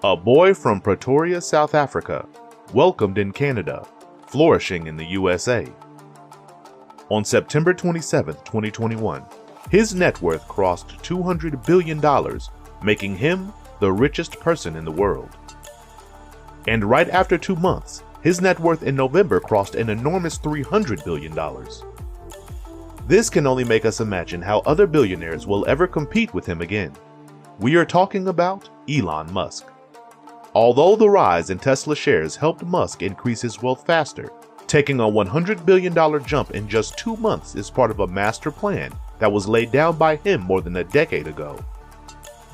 A boy from Pretoria, South Africa, welcomed in Canada, flourishing in the USA. On September 27, 2021, his net worth crossed $200 billion, making him the richest person in the world. And right after 2 months, his net worth in November crossed an enormous $300 billion. This can only make us imagine how other billionaires will ever compete with him again. We are talking about Elon Musk. Although the rise in Tesla shares helped Musk increase his wealth faster, taking a $100 billion jump in just 2 months is part of a master plan that was laid down by him more than a decade ago.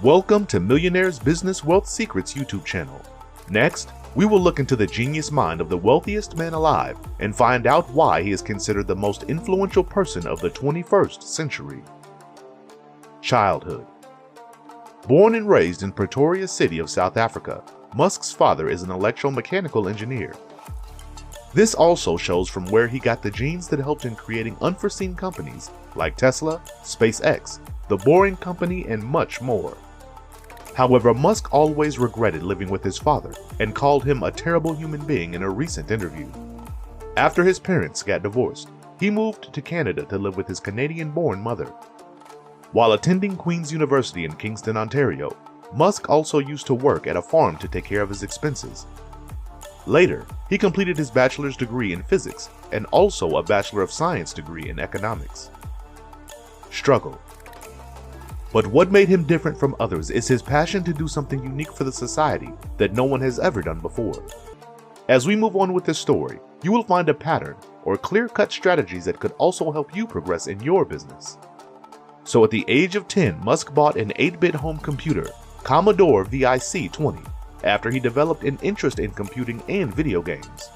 Welcome to Millionaire's Business Wealth Secrets YouTube channel. Next, we will look into the genius mind of the wealthiest man alive and find out why he is considered the most influential person of the 21st century. Childhood. Born and raised in Pretoria City of South Africa, Musk's father is an electromechanical engineer. This also shows from where he got the genes that helped in creating unforeseen companies like Tesla, SpaceX, The Boring Company, and much more. However, Musk always regretted living with his father and called him a terrible human being in a recent interview. After his parents got divorced, he moved to Canada to live with his Canadian-born mother. While attending Queen's University in Kingston, Ontario, Musk also used to work at a farm to take care of his expenses. Later, he completed his bachelor's degree in physics and also a Bachelor of Science degree in economics. Struggle. But what made him different from others is his passion to do something unique for the society that no one has ever done before. As we move on with this story, you will find a pattern or clear-cut strategies that could also help you progress in your business. So at the age of 10, Musk bought an 8-bit home computer, Commodore VIC-20, after he developed an interest in computing and video games.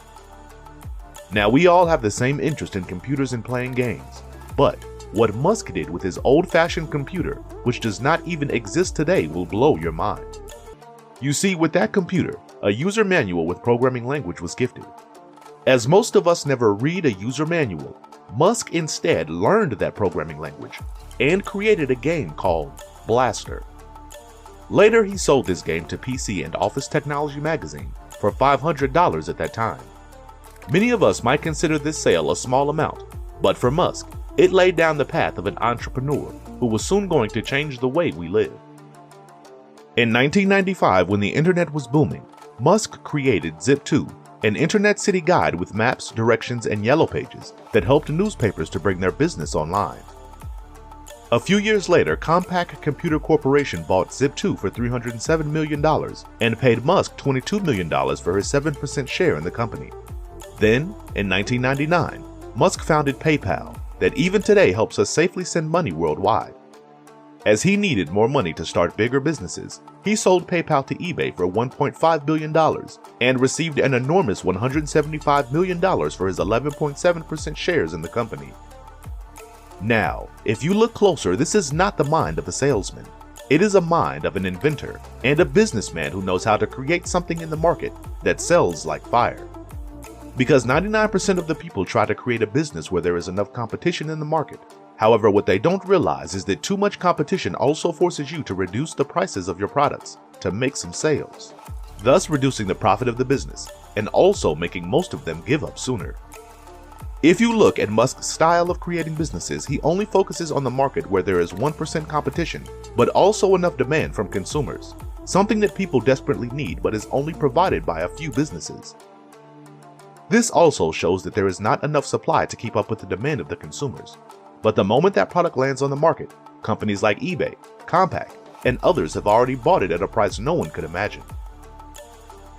Now, we all have the same interest in computers and playing games, but what Musk did with his old-fashioned computer, which does not even exist today, will blow your mind. You see, with that computer, a user manual with programming language was gifted. As most of us never read a user manual, Musk instead learned that programming language and created a game called Blaster. Later, he sold this game to PC and Office Technology magazine for $500 at that time. Many of us might consider this sale a small amount, but for Musk, it laid down the path of an entrepreneur who was soon going to change the way we live. In 1995, when the internet was booming, Musk created Zip2, an internet city guide with maps, directions, and yellow pages that helped newspapers to bring their business online. A few years later, Compaq Computer Corporation bought Zip2 for $307 million and paid Musk $22 million for his 7% share in the company. Then, in 1999, Musk founded PayPal, that even today helps us safely send money worldwide. As he needed more money to start bigger businesses, he sold PayPal to eBay for $1.5 billion and received an enormous $175 million for his 11.7% shares in the company. Now, if you look closer, this is not the mind of a salesman. It is a mind of an inventor and a businessman who knows how to create something in the market that sells like fire. Because 99% of the people try to create a business where there is enough competition in the market. However, what they don't realize is that too much competition also forces you to reduce the prices of your products to make some sales, thus reducing the profit of the business and also making most of them give up sooner. If you look at Musk's style of creating businesses, he only focuses on the market where there is 1% competition, but also enough demand from consumers, something that people desperately need but is only provided by a few businesses. This also shows that there is not enough supply to keep up with the demand of the consumers. But the moment that product lands on the market, companies like eBay, Compaq, and others have already bought it at a price no one could imagine.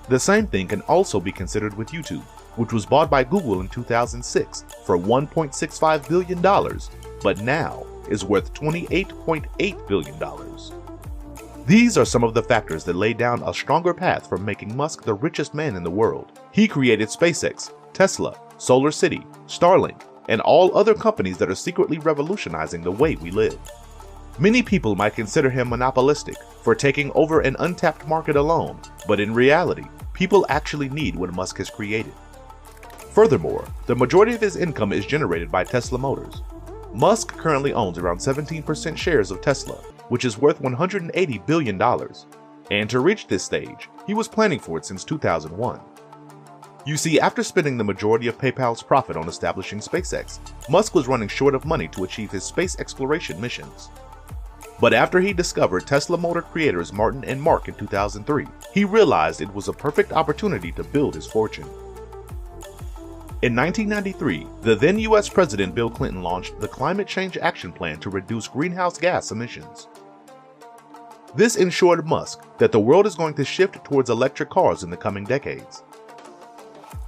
The same thing can also be considered with YouTube, which was bought by Google in 2006 for $1.65 billion, but now is worth $28.8 billion. These are some of the factors that lay down a stronger path for making Musk the richest man in the world. He created SpaceX, Tesla, Solar City, Starlink, and all other companies that are secretly revolutionizing the way we live. Many people might consider him monopolistic for taking over an untapped market alone, but in reality, people actually need what Musk has created. Furthermore, the majority of his income is generated by Tesla Motors. Musk currently owns around 17% shares of Tesla, which is worth $180 billion. And to reach this stage, he was planning for it since 2001. You see, after spending the majority of PayPal's profit on establishing SpaceX, Musk was running short of money to achieve his space exploration missions. But after he discovered Tesla motor creators Martin and Mark in 2003, he realized it was a perfect opportunity to build his fortune. In 1993, the then US President Bill Clinton launched the Climate Change Action Plan to reduce greenhouse gas emissions. This ensured Musk that the world is going to shift towards electric cars in the coming decades.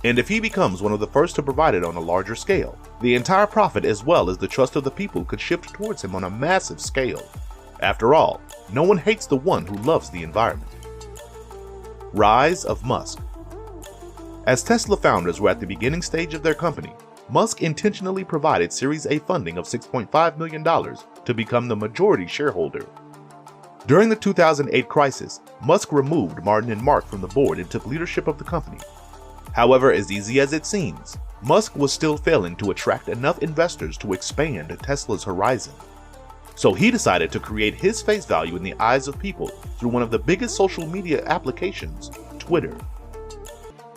And if he becomes one of the first to provide it on a larger scale, the entire profit as well as the trust of the people could shift towards him on a massive scale. After all, no one hates the one who loves the environment. Rise of Musk. As Tesla founders were at the beginning stage of their company, Musk intentionally provided Series A funding of $6.5 million to become the majority shareholder. During the 2008 crisis, Musk removed Martin and Mark from the board and took leadership of the company. However, as easy as it seems, Musk was still failing to attract enough investors to expand Tesla's horizon. So he decided to create his face value in the eyes of people through one of the biggest social media applications, Twitter.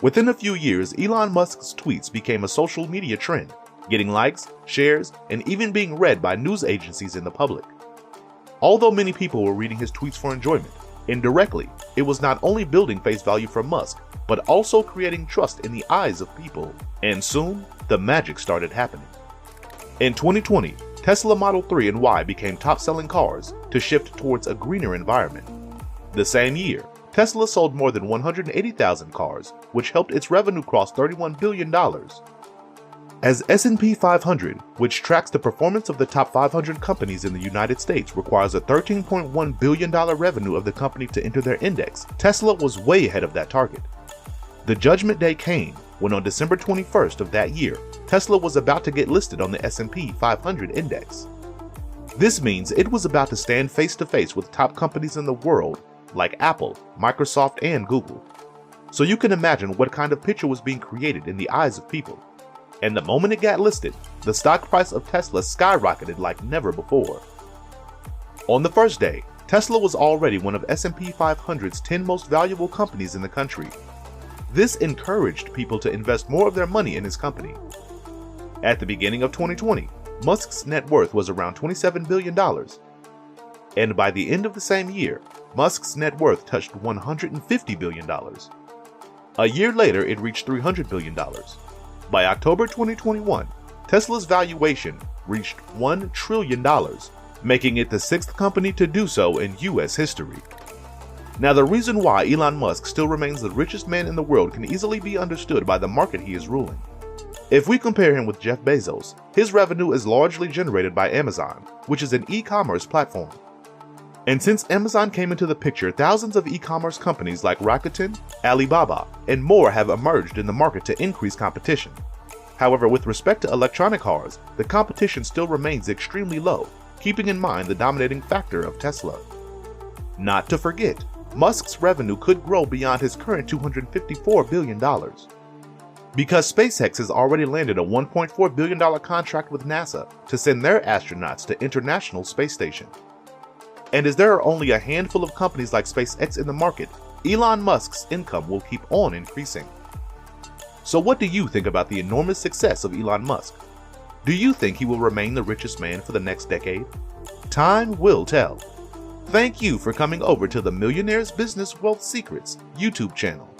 Within a few years, Elon Musk's tweets became a social media trend, getting likes, shares, and even being read by news agencies and the public. Although many people were reading his tweets for enjoyment, indirectly, it was not only building face value for Musk, but also creating trust in the eyes of people. And soon, the magic started happening. In 2020, Tesla Model 3 and Y became top-selling cars to shift towards a greener environment. The same year, Tesla sold more than 180,000 cars, which helped its revenue cross $31 billion. As S&P 500, which tracks the performance of the top 500 companies in the United States, requires a $13.1 billion revenue of the company to enter their index, Tesla was way ahead of that target. The judgment day came when on December 21st of that year, Tesla was about to get listed on the S&P 500 index. This means it was about to stand face to face with top companies in the world like Apple, Microsoft, and Google. So you can imagine what kind of picture was being created in the eyes of people. And the moment it got listed, the stock price of Tesla skyrocketed like never before. On the first day, Tesla was already one of S&P 500's 10 most valuable companies in the country. This encouraged people to invest more of their money in his company. At the beginning of 2020, Musk's net worth was around $27 billion. And by the end of the same year, Musk's net worth touched $150 billion. A year later, it reached $300 billion. By October 2021, Tesla's valuation reached $1 trillion, making it the sixth company to do so in US history. Now, the reason why Elon Musk still remains the richest man in the world can easily be understood by the market he is ruling. If we compare him with Jeff Bezos, his revenue is largely generated by Amazon, which is an e-commerce platform. And since Amazon came into the picture, thousands of e-commerce companies like Rakuten, Alibaba, and more have emerged in the market to increase competition. However, with respect to electronic cars, the competition still remains extremely low, keeping in mind the dominating factor of Tesla. Not to forget, Musk's revenue could grow beyond his current $254 billion. Because SpaceX has already landed a $1.4 billion contract with NASA to send their astronauts to International Space Station. And as there are only a handful of companies like SpaceX in the market, Elon Musk's income will keep on increasing. So what do you think about the enormous success of Elon Musk? Do you think he will remain the richest man for the next decade? Time will tell. Thank you for coming over to the Millionaire's Business Wealth Secrets YouTube channel.